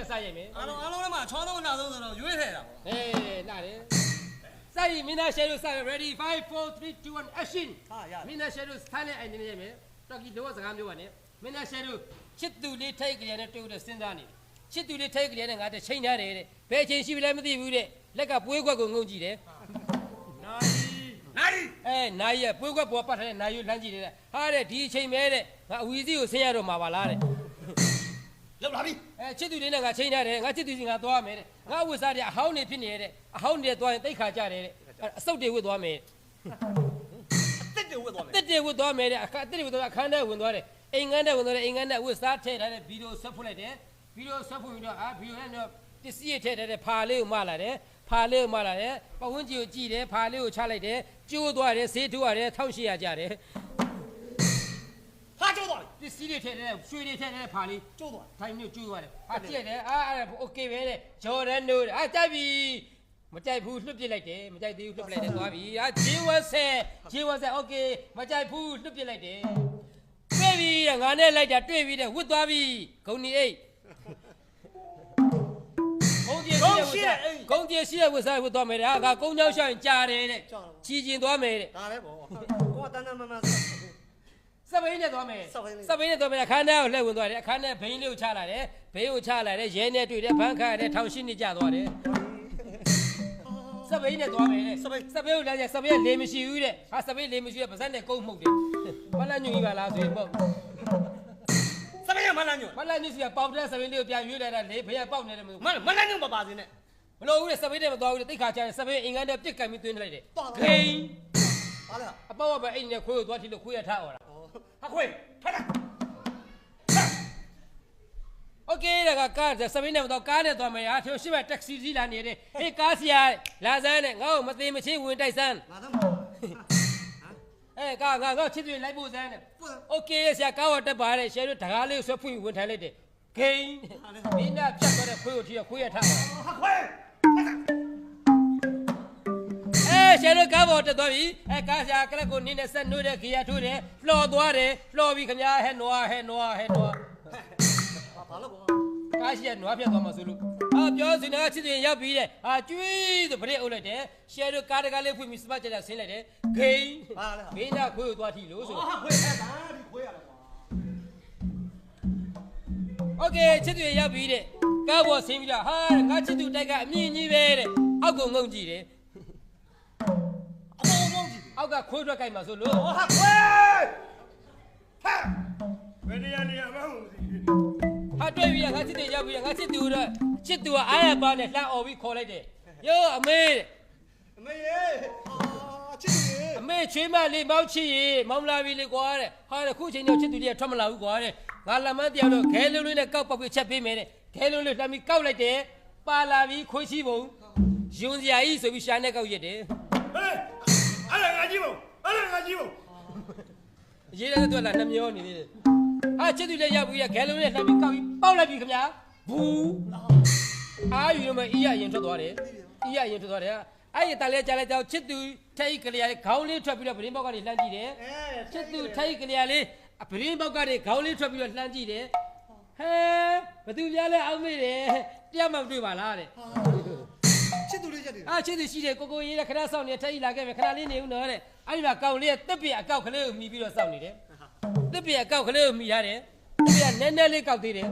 စားရိုက်မယ်အားလုံးလည်းမှာချောဆုံးနောက်ဆုံးဆိုတော့ရွေးထဲတာဟေးနားတယ်စားရိုက်မင်းသားရှယ်တို့စား ready 5 4 3 2 1 action ဟာရမင်းသားရှယ်တို့ထားတဲ့အိုင်နေရိုက်မယ်တော်ကီလောစကားမျိုးပါနဲ့မင်းသားရှယ်တို့ချစ်သူလေးထိုက်ကလေးနဲ့တွေ့လို့စဉ်းစားနေချစ်သူလေးထိုက်ကလေးနဲ့ငါတချိန်ထားတယ်တဲ့ဘယ်အချိန်ရှိပြီလဲမသိဘူးတဲ့လက်ကပွေးခွက်ကိုငုံကြည့်တယ်နိုင်ရပွေးခွက်ပေါ်ပတ်ထားတဲ့နိုင်ရလမ်းကြည့်တယ်ဟာတဲ့ဒီအချိန်ပဲတဲ့ငါအဝီစီကိုဆင်းရတော့မှာပါလားတဲ့လောက်လာပြီချစ်သူလေးနဲ့ငါချိန်ထားတယ်ငါချစ်သူစီငါသွားမယ်တဲ့ငါဝတ်စားတယ်အဟောင်းနေဖြစ်နေတဲ့အဟောင်းနေသွားရင်တိတ်ခါကြတယ်တဲ့အစုပ်တွေဝတ်သွားမယ်တစ်တွေဝတ်သွားမယ်တစ်တွေဝတ်သွားမယ်တဲ့အခါတစ်တွေဝတ်သွားအခန်းထဲဝင်သွားတယ်အိမ်ငန်းထဲဝင်သွားတယ်အိမ်ငန်းထဲဝတ်စားထည့်ထားတဲ့ဗီဒီယိုဆက်ဖွင့်လိုက်တယ်ဗီဒီယိုဆက်ဖွင့်ပြီးတော့ဗီဒီယိုနဲ့တော့ပစ္စည်းထည့်ထားတဲ့ဖာလေးကိုမလာတယ်ဖာလေးကိုမလာတယ်ပဝန်းကျင်ကိုကြည့်တယ်ဖာလေးကိုချလိုက်တယ်ကျိုးသွားတယ်ဆေးထိုးရတယ်1800ကျတယ်ဟာကျိုးသွားပြီပစ္စည်းတွေထည့်တဲ့ရွှေတွေထည့်တဲ့ဖာလေးကျိုးသွားထိုင်မျိုးကျိုးသွားတယ်ဟာကြည့်တယ်โอเคပဲတဲ့ဂျော်ဒန်တို့ကြိုက်ပြီမကြိုက်ဘူးလွှတ်ပစ်လိုက်တယ်မကြိုက်သေးဘူးလွှတ်ပစ်လိုက်တယ်သွားပြီဂျင်းဝက်ဆက်โอเคမကြိုက်ဘူးလွှတ်ပစ်လိုက်တယ်တွေ့ပြီတဲ့ငါနဲ့လိုက်တာတွေ့ပြီတဲ့ဝတ်သွားပြီဂုံနီအိတ်ဂုံကျေရှိတဲ့ဝတ်စားဝတ်သွားမယ်တဲ့ငါကုန်းချောင်းရှောင်းကြားတယ်တဲ့ချီကျင်သွားမယ်တဲ့ဒါလည်းပေါ့ကိုကတန်းတန်းမန်းမန်းစပိန်နဲ့သွားမယ်စပိန်နဲ့သွားမယ်အခန်းထဲကိုလှည့်ဝင်သွားတယ်အခန်းထဲဘိန်းလေးကိုချလာတယ်ဘေးကိုချလာတယ်ရဲနဲ့တွေ့တယ်ဘန်းခါရတယ်1000နှစ်ကျသွားတယ်စပိန်နဲ့သွားမယ်တဲ့စပိန်ကိုလာကြစပိန်ကလေမရှိဘူးတဲ့ဟာစပိန်လေမရှိတဲ့ပါဇက်နဲ့ကုန်းမှုတ်တယ်မလန့်ညူကြီးပါလားဆိုရင်ပေါ့စပိန်ကမလန့်ညူစီကပေါက်တဲ့စပိန်လေးကိုပြန်ရွေးလိုက်တာလေဖေးကပေါက်နေတယ်မလို့မလန့်ညူပါပါစင်းနဲ့မလို့ဘူးတဲ့စပိန်နဲ့မသွားဘူးတဲ့တိတ်ခါချတယ်စပိန်အင်္ဂန်းနဲ့ပြစ်ကန်ပြီးသွင်းလိုက်တယ်ဂိမ်းဟာလားအပေါက်ပဲအိမ်နဲ့ခွေးကိုသွားထိလို့ခွေးရထားအော်တာဟာခွေးထားတာโอเคဒါကကားစပိန်နဲ့တော့ကားနဲ့သွားမယ်ဟာသူရှိမှတက်ဆီစီးလာနေတယ်ဟေးကားဆရာလာစမ်းနဲ့ငါ့ကိုမသေးမချင်းဝင်တိုက်စမ်းငါတော့ငါချစ်တွေလိုက်ဖို့စမ်းနဲ့โอเคဆရာကားဝတက်ပါတယ်ရှယ်တို့တကားလေးဆွဲဖွင့်ဝင်ထိုင်လိုက်တယ်ဂိမ်းမင်းကဖြတ်သွားတဲ့ခွေးကိုထိရခွေးရထားပါဟာခွေးရှယ်တို့ကားပေါ်တက်သွားပြီကားဆရာကလပ်ကိုနင်းနဲ့ဆက်နှွေးတဲ့ဂီယာထိုးတယ်လှော်သွားတယ်လှော်ပြီခင်ဗျာဟဲ့နွားဘာလို့ပေါ့ကားရှိရနွားပြတ်သွားမှာဆိုလို့ပြောစင်နာချစ်တင်ရောက်ပြီးတဲ့ကျွေးဆိုဗရိတ်အုပ်လိုက်တယ်ရှယ်တို့ကားတကားလေးဖွင့်ပြီးစပတ်ကြတာဆင်းလိုက်တယ်ဂိမ်းမင်းကခွေးကိုသွားထိလို့ဆိုဟာခွေးဟဲ့ဒါဒီခွေးရလားကွာโอเคချစ်တင်ရောက်ပြီးတဲ့ကားပေါ်ဆင်းပြီးတော့ငါချစ်သူတိုက်ကအမြင့်ကြီးပဲတဲ့အောက်ကငုံကြည့်တယ်အောက်ကခွေးထွက်ကြိုက်မှာဆိုလို့ဟာခွေးဟာဘယ်နေရာနေရာမဟုတ်ဘူးဟာတွေ့ပြီငါချစ်တယ်ရောက်ပြီငါချစ်သူတော့ချစ်သူကအားရပါနဲ့လှမ်းអော်ပြီးခေါ်လိုက်တယ်ယောအမေရေချစ်သူရေအမေချွေးမလေးမောက်ချစ်ရေမောင်လာပြီလေကွာတဲ့ဟာခုချိန်တော့ချစ်သူလေးထွက်မလာဘူးကွာတဲ့ငါလက်မတရားတော့ခဲလုံးလေးနဲ့ကောက်ပောက်ပြီးချက်ပေးမယ်တဲ့ခဲလုံးလေးလှမ်းပြီးကောက်လိုက်တယ်ပါလာပြီးခွေးချီပုံယွန်စရာကြီးဆိုပြီးရှာနဲ့ကောက်ရက်တယ်ဟေးအဲ့ဒါငါကြည့်ပုံရေးတဲ့တော့လာနှမျောနေသေးတယ်ချစ်သူလေးရောက်ပြီးခဲလုံးလေးလှမ်းပြီးကောက်ပြီးပေါက်လိုက်ပြီခင်ဗျာဘူးအားယူတော့မှအီးရရင်ထွက်သွားတယ်အဲ့ဒီတန်လေးကြားလိုက်တော့ချစ်သူထိုက်ကလေးခေါင်းလေးထွက်ပြီးတော့ဗရင်ပေါက်ကနေလှမ်းကြည့်တယ်ချစ်သူထိုက်ကလေးလေးဗရင်ပေါက်ကနေခေါင်းလေးထွက်ပြီးတော့လှမ်းကြည့်တယ်ဟဲဘသူများလဲအောက်မေ့တယ်တရားမှမတွေ့ပါလားတဲ့ချစ်သူလေးချက်တယ်ချစ်သူရှိတယ်ကိုရေးတဲ့ခဏစောင့်နေထိုက်လာခဲ့မယ်ခဏလေးနေဦးနော်တဲ့အဲ့ဒီမှာကောင်လေးကတစ်ပြအကောက်ကလေးကိုမှီပြီးတော့စောင့်နေတယ်တစ်ပြအကောက်ကလေးကိုမှီရတယ်တစ်ပြနည်းနည်းလေးကောက်သေးတယ်